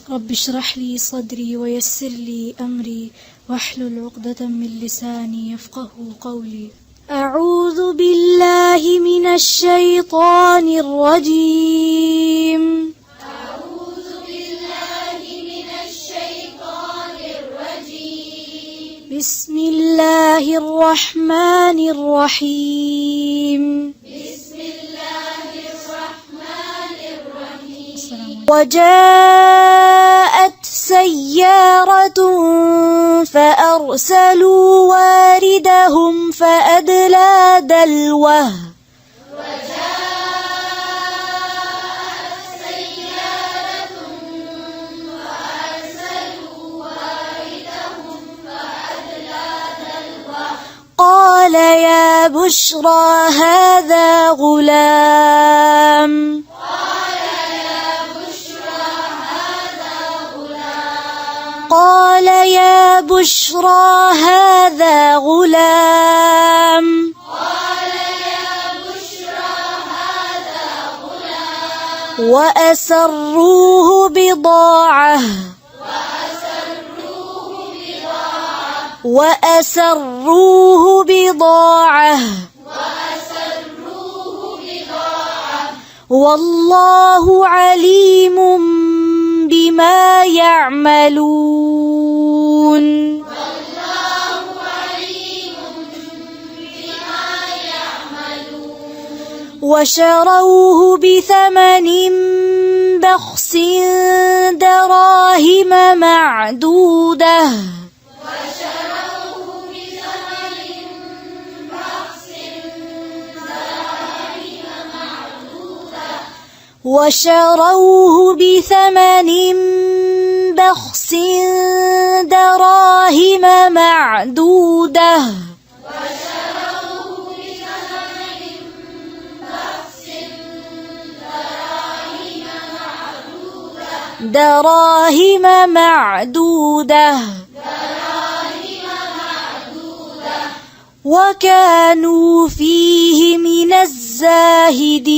رب اشرح لي صدري ويسر لي أمري واحلل عقدة من لساني يفقه قولي. أعوذ بالله من الشيطان الرجيم. أعوذ بالله من الشيطان الرجيم. بسم الله الرحمن الرحيم. بسم الله الرحمن الرحيم. وجاءت سيارة فأرسلوا واردهم فأدلى دلوه. قال يا بشرى هذا غلام. قال يا بشرى هذا غلام. وأسروه بضاعة. والله عليم بما يعملون. وشروه بثمن بخس دراهم معدودة. وشروه بثمن بخس دراهم معدودة. دراهم معدودة. وكانوا فيه من الزاهدين.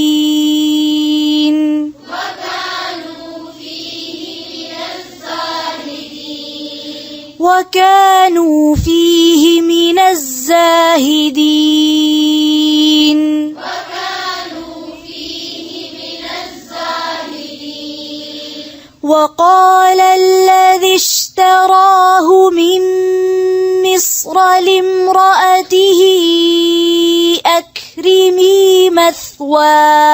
وكانوا فيه من الزاهدين. وقال الذي اشتراه من مصر لامرأته أكرمي مثواه.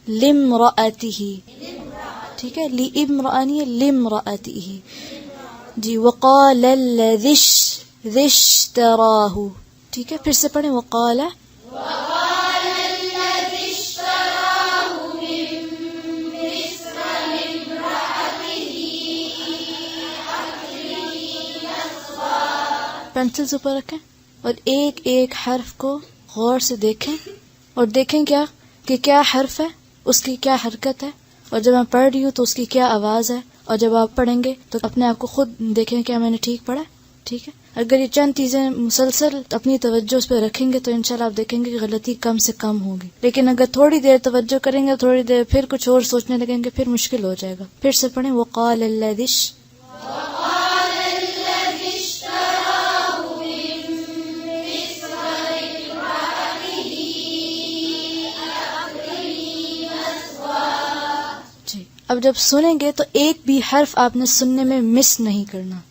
لامرأته. ठीक है, लिम्रानी लिम्राअतिही जी. वक़ाल الذي اشتراه. ठीक है, फिर से पढ़ें. वक़ाल الذي اشتراه من مصر لامرأته أكرمي مثواه. पेंसिल्स ऊपर रखें और एक एक हर्फ को गौर से देखें और देखें कि क्या हर्फ है, उसकी क्या हरकत है, और जब मैं पढ़ रही हूँ तो उसकी क्या आवाज़ है, और जब आप पढ़ेंगे तो अपने आप को खुद देखें क्या मैंने ठीक पढ़ा. ठीक है, अगर ये चंद चीज़ें मुसलसल अपनी तवज्जो उस पर रखेंगे तो इंशाल्लाह आप देखेंगे कि गलती कम से कम होगी. लेकिन अगर थोड़ी देर तवज्जो करेंगे, थोड़ी देर फिर कुछ और सोचने लगेंगे, फिर मुश्किल हो जाएगा. फिर से पढ़ें. वक़ाल الذي अब जब सुनेंगे तो एक भी हर्फ आपने सुनने में मिस नहीं करना.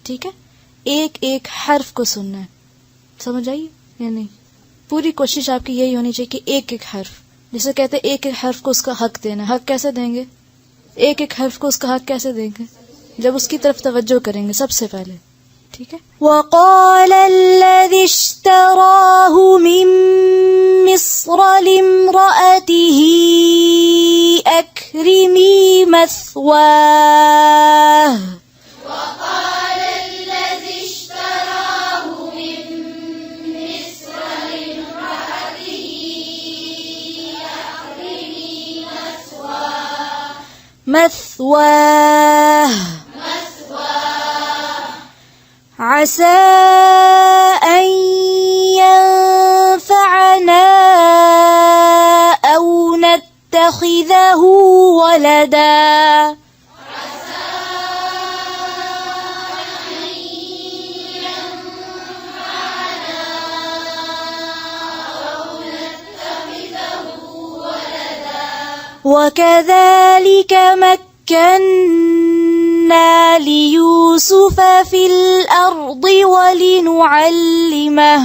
ठीक है, एक एक हर्फ को सुनना है. समझ आई या नहीं? पूरी कोशिश आपकी यही होनी चाहिए कि एक एक हर्फ, जैसे कहते हैं एक एक हर्फ को उसका हक देना. हक कैसे देंगे? एक एक हर्फ को उसका हक कैसे देंगे? जब उसकी तरफ तवज्जो करेंगे सबसे पहले. ठीक है. وقال الذي اشتراه من مصر لامرأته أكرمي مثواه. وقال الذي اشتراه من مصر لامرأته أكرمي مثواه. عسى أن ينفعنا أو نتخذه ولدا وكذلك مكنا ليوسف في الأرض ولنعلمه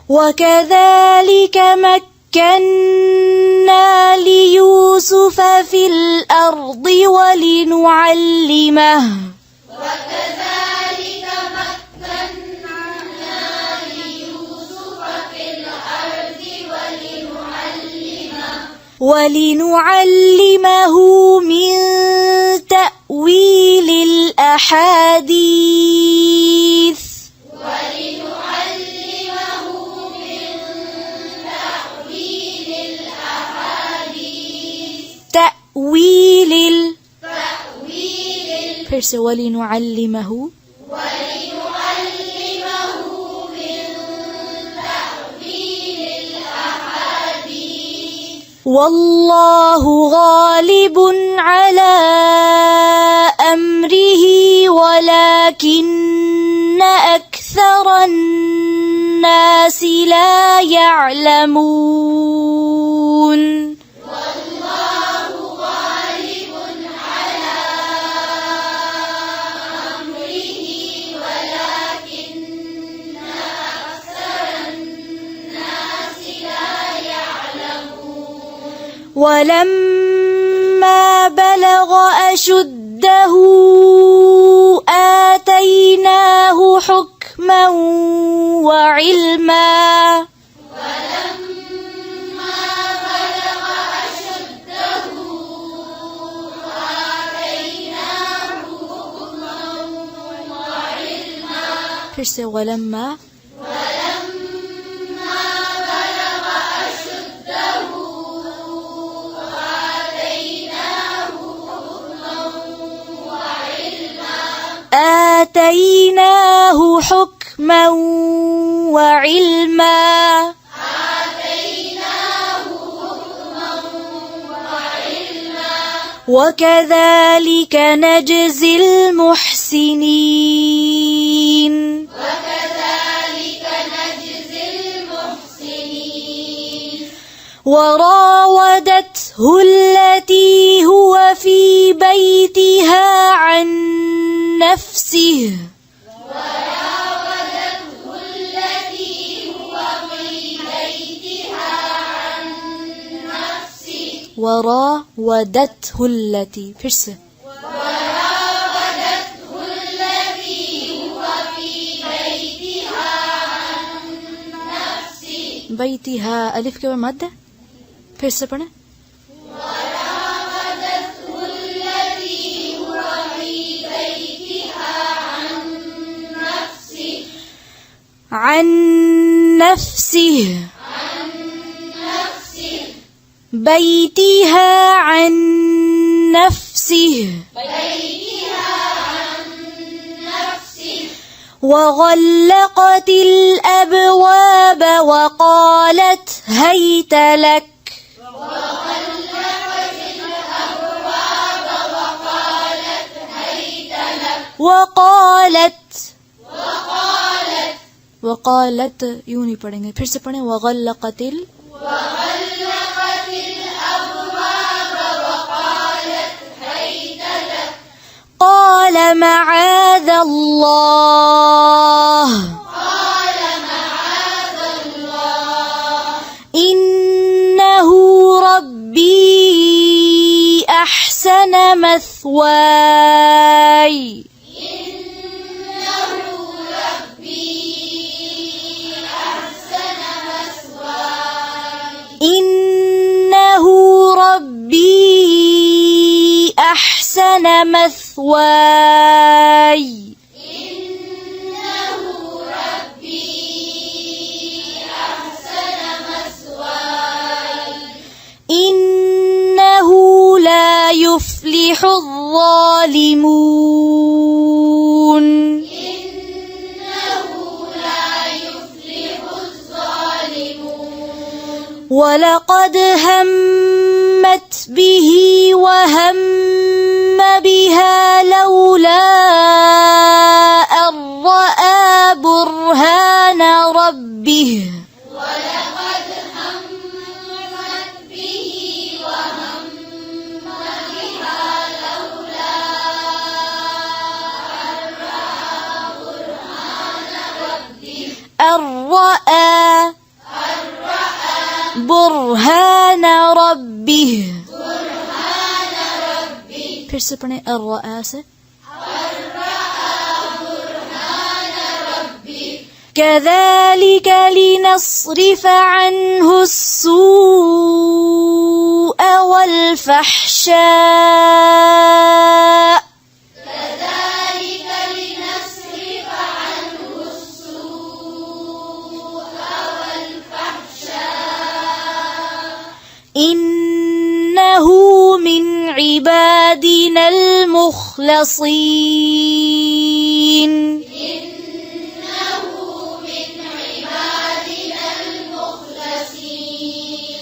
وكذلك مكنا ليوسف في الأرض ولنعلمه من تأويل الأحاديث फिर से ولنعلمه من تأويل الأحاديث والله غالب على أمره ولكن أكثر الناس لا يعلمون ولما بلغ أشده آتيناه حكما وعلما फिर से ولما آتيناه حكما وعلما وكذلك نجزي المحسنين وراودته التي هو في بيتها عن نفسه وراودته التي फिर से بيتها अलिफ के बाद मद है फिर से पढ़ें عن نفسه بيتها عن نفسه وغلقت الأبواب وقالت هيت لك वक़ालत यूं नहीं पढ़ेंगे फिर से पढ़ें वग़ल्लक़तिल قال معاذ الله إنه ربي أحسن مثواي إنه ربي أحسن مثواي يفلح الظالمون إنه لا يفلح الظالمون ولقد همت به وهم بها لولا أن رأى برهان ربه ولقد همت به وهم بها لولا أن رأى برهان ربه फिर से पढ़ें अर्रआ से كذلك لنصرف عنه السوء والفحشاء كذلك لنصرف عنه السوء والفحشاء إنه من عبادنا المخلصين إنه من عبادنا المخلصين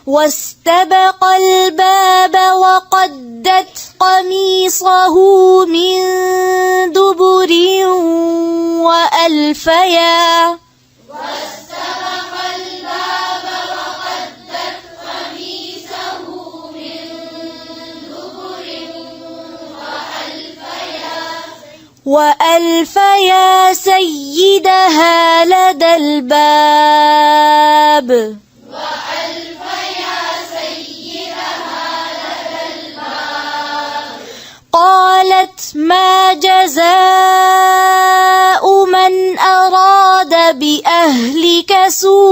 واستبق الباب وقدت قميصه من دبر وألفيا واستبق الباب وقدت قميصه من دبر وألفيا سيدها لدى الباب وألفيا سيدها لدى الباب قالت ما جزاء من أراد بأهلك سوءا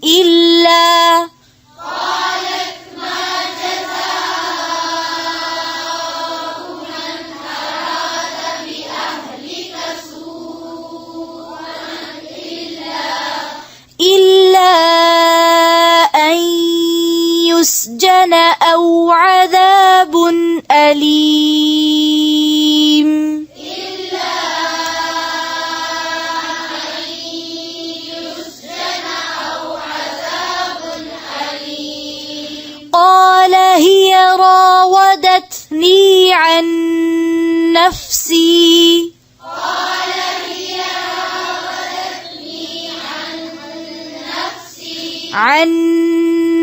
إلا قالت ما جزاء من أراد بأهلك سوءا إلا أن يسجن أو عذاب أليم إلا أن يسجن أو عذاب أليم قال هي راودتني عن نفسي قال هي راودتني عن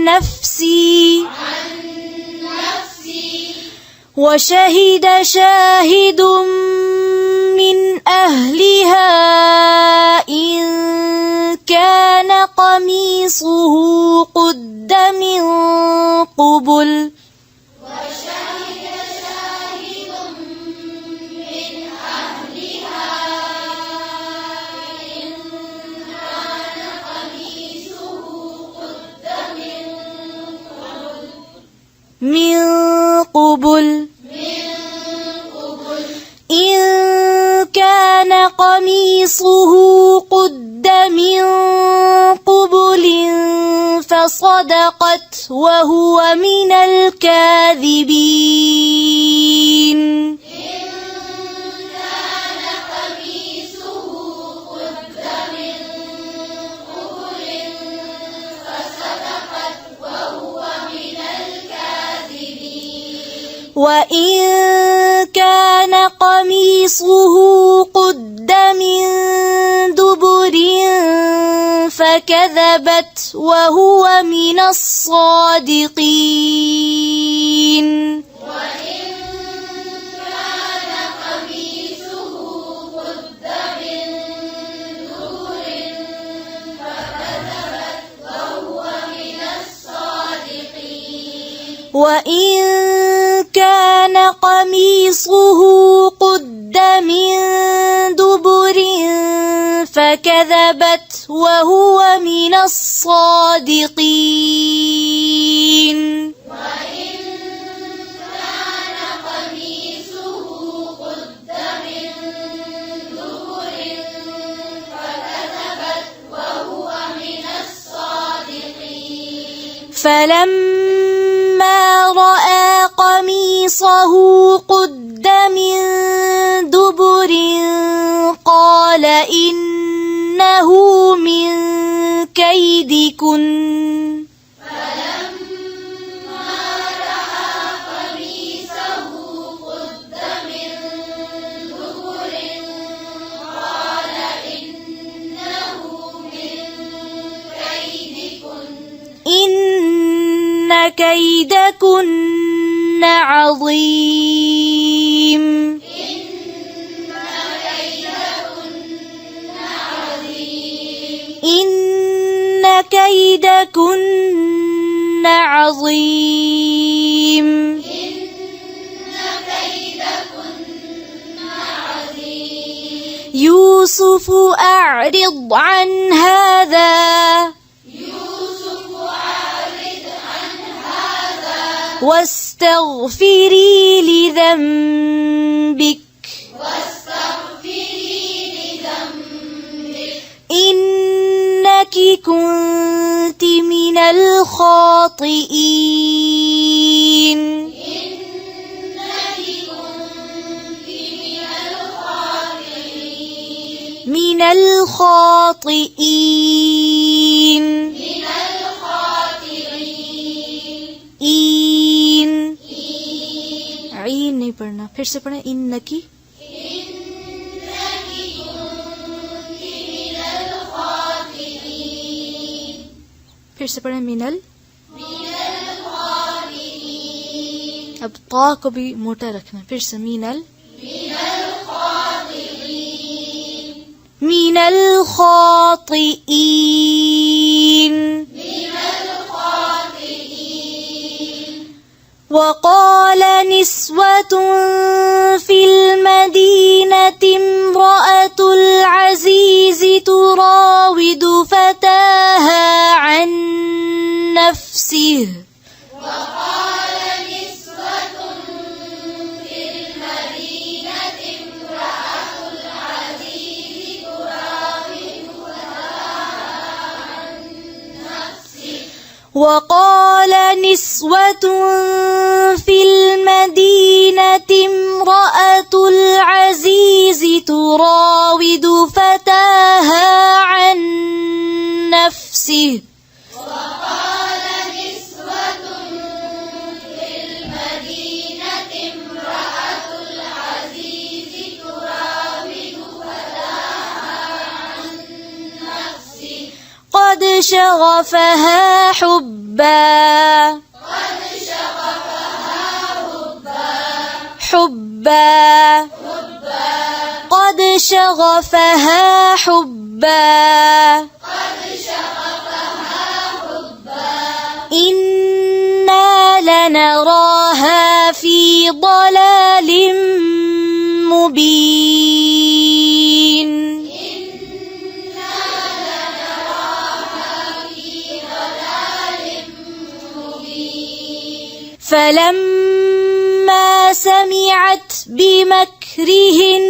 نفسي وشهد شاهد من أهلها إن كان قميصه قد من قبل وشهد شاهد من أهلها إن كان قميصه قد من قبل إن كان قميصه قد من قبل فصدقت وهو من الكاذبين كان قميصه قد من قبل فصدقت وهو من الكاذبين وإن كان قميصه قد من دبر فكذبت وهو من الصادقين وإن كان قميصه قد من دبر فكذبت وهو من الصادقين وإن كان قميصه قد من دبر فكذبت وهو من الصادقين وإن كان قميصه قد من دبر فكذبت وهو من الصادقين فلما رأى قميصه قد من دبر قال إنه من كيدكن فلما رأى قميصه قد من دبر قال إنه من كيدكن إن كيدكن عظيم إن كيدكن عظيم يوسف أعرض عن هذا واستغفري لذنبك إنك كنت من الخاطئين من الخاطئين इन عين नहीं पढ़ना फिर से पढ़े इन्नकी फिर से पढ़े मिनल अब ता को भी मोटा रखना फिर से मिनल मिनल खातिईन وقال نسوة في المدينة امرأة العزيز تراود فتاها عن نفسه وقال نسوة في المدينة امرأة العزيز تراود فتاها عن نفسه وقال نسوة في المدينة امرأة العزيز تراود فتاها عن نفسه وقال نسوة في المدينة امرأة العزيز تراود فتاها عن نفسه قد شغفها حبا قد شغفها حبا إنا لنراها في ضلال مبين فلما سمعت بمكرهن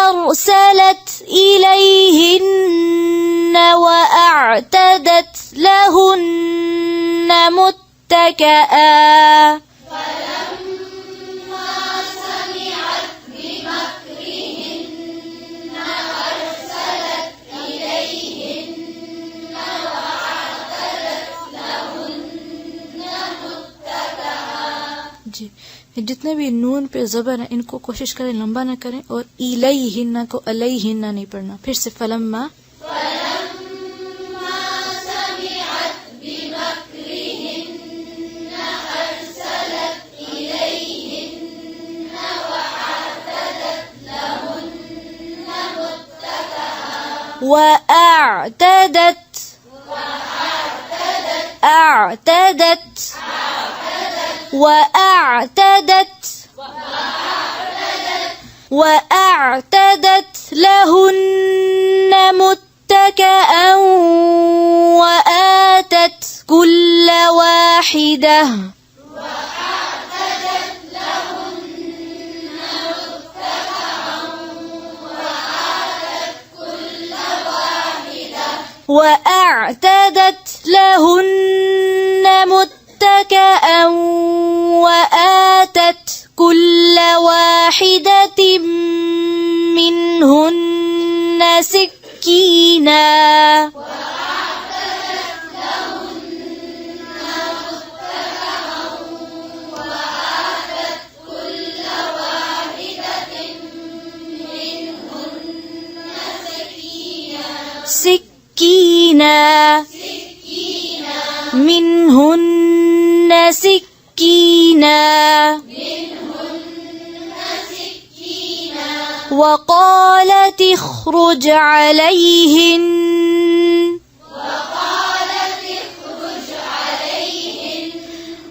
أرسلت إليهن وأعتدت لهن متكئا जी जितने भी नून पे ज़बर है इनको कोशिश करें लंबा ना करें और इलैहिन्ना को अलैहिन्ना नहीं पढ़ना फिर से फलम्मा وأعتدت وأعتدت لهن متكئا وآتت كل واحدة وأعتدت لهن متكئا متكأ وآتت كل واحدة منهن سكينا منهن سكينا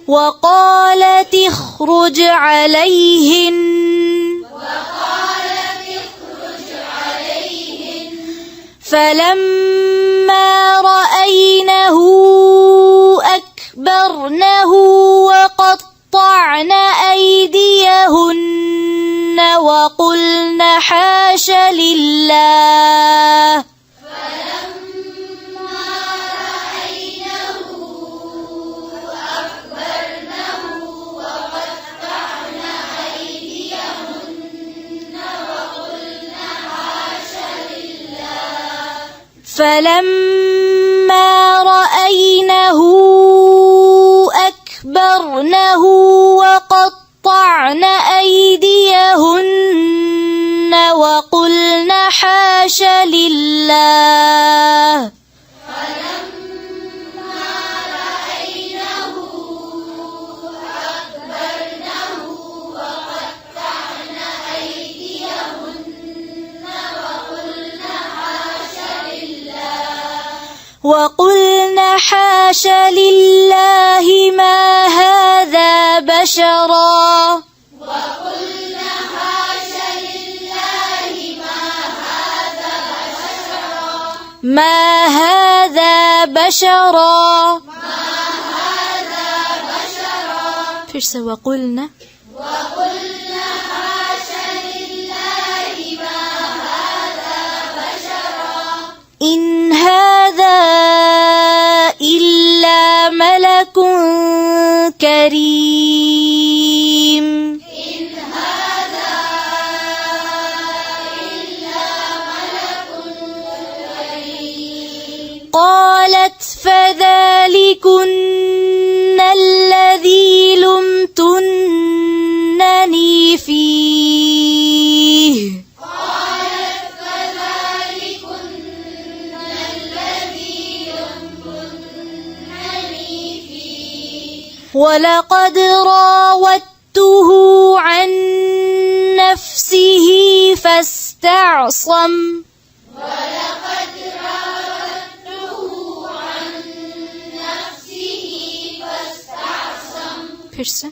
وقالت اخرج عليهن فلما رأينه أكبرنه وقطعن أيديهن وقلن حاش لله فلما رأينه أكبرنه وقطعن أيديهن وقلن حاش لله وقلن حاش لله ما هذا بشرا ما هذا بشرا फिर से وقلن إن هذا إلا ملك كريم قالت فذلكن الذي لمتنني فيه ولقد راودته عن نفسه فاستعصم फिर से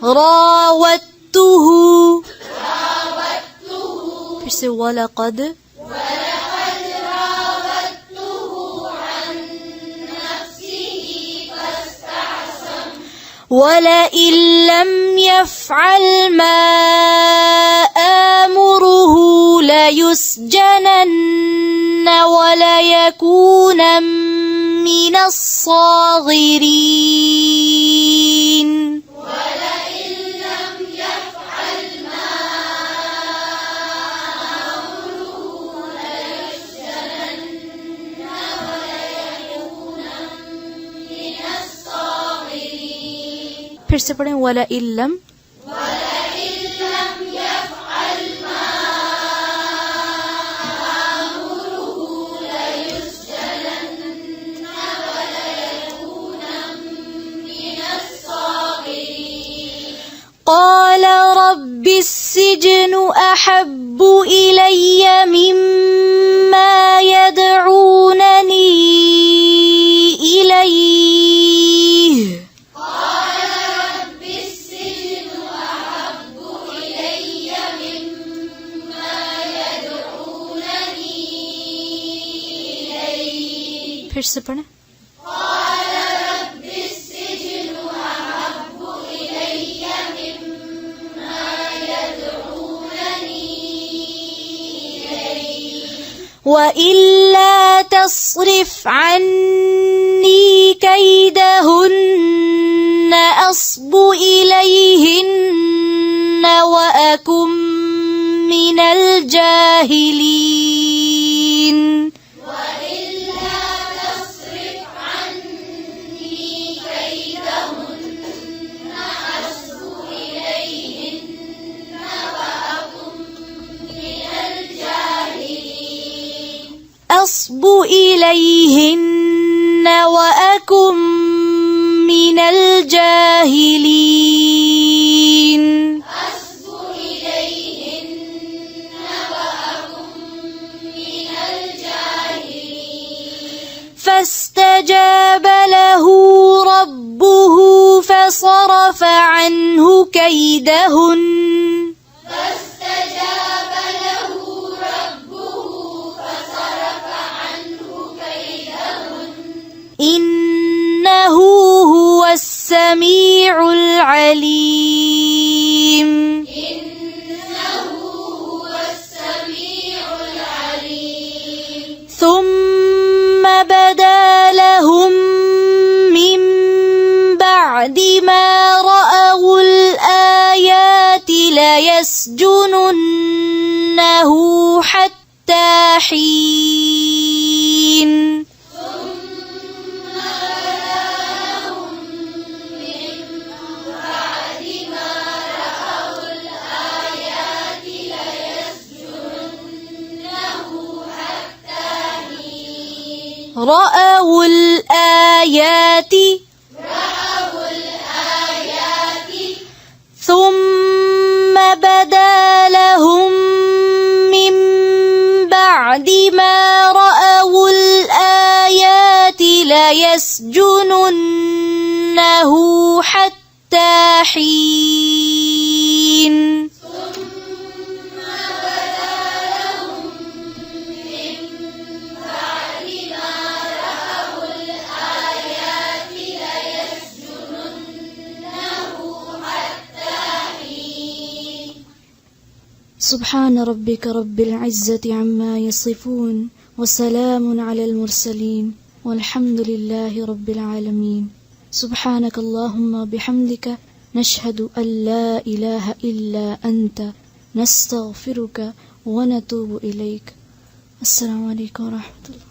راودته फिर से ولقد ولئن لم يفعل ما آمره ليسجنن وليكون من الصاغرين फिर से पढ़ें वलئن लम قال رب السجن أحب إلي مما يدعونني إليه फिर से पढ़ें وإلا تصرف عني كيدهن أصب إليهن وأكن من الجاهلين وإلا تصرف عني كيدهن أصب إليهن وأكن من الجاهلين أصب إليهن وأكن من الجاهلين أصب إليهن وأكن من الجاهلين فاستجاب له ربه فصرف عنه كيدهن فاستجاب له ربه فصرف عنه كيدهن إنه هو السميع العليم إنه هو السميع العليم ثم بدا لهم من بعد ما رأوا الآيات ليسجننه حتى حين رأوا الآيات ثم بدا لهم من بعد ما رأوا الآيات ليسجننه حتى حين سبحان ربك رب العزة عما يصفون وسلام على المرسلين والحمد لله رب العالمين سبحانك اللهم بحمدك نشهد أن لا إله إلا أنت نستغفرك ونتوب إليك السلام عليكم ورحمة الله